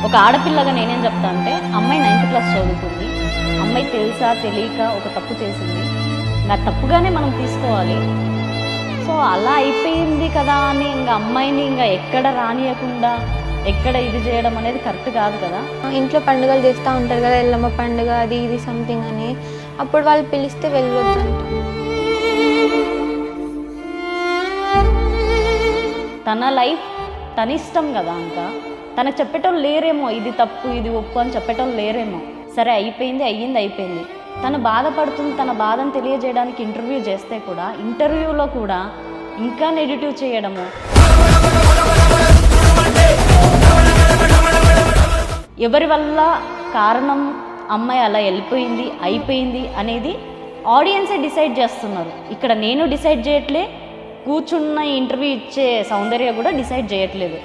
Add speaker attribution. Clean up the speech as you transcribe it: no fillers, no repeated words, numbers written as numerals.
Speaker 1: ఒక ఆడపిల్లగా నేనేం చెప్తా అంటే, అమ్మాయి 9th క్లాస్ చదువుతుంది, అమ్మాయి తెలుసా తెలియక ఒక తప్పు చేసింది, నా తప్పుగానే మనం తీసుకోవాలి. సో అలా అయిపోయింది కదా అని ఇంకా అమ్మాయిని ఇంకా ఎక్కడ రానియకుండా ఎక్కడ ఇది చేయడం అనేది కరెక్ట్ కాదు కదా.
Speaker 2: ఇంట్లో పండుగలు చేస్తూ ఉంటారు కదా, ఎల్లమ్మ పండుగ అది ఇది సంథింగ్ అని, అప్పుడు వాళ్ళు పిలిస్తే వెళ్ళొద్దంట.
Speaker 1: తన లైఫ్ తన ఇష్టం కదా, అంతా తనకు చెప్పేటోళ్ళు లేరేమో, ఇది తప్పు ఇది ఒప్పు అని చెప్పేటోళ్ళు లేరేమో. సరే అయిపోయింది, అయిపోయింది. తను బాధపడుతుంది, తన బాధను తెలియజేయడానికి ఇంటర్వ్యూ చేస్తే కూడా ఇంటర్వ్యూలో కూడా ఇంకా నెగిటివ్ చేయడము, ఎవరి వల్ల కారణం అమ్మాయి అలా వెళ్ళిపోయింది అయిపోయింది అనేది ఆడియన్సే డిసైడ్ చేస్తున్నారు. ఇక్కడ నేను డిసైడ్ చేయట్లే, కూర్చున్న ఇంటర్వ్యూ ఇచ్చే సౌందర్య కూడా డిసైడ్ చేయట్లేదు.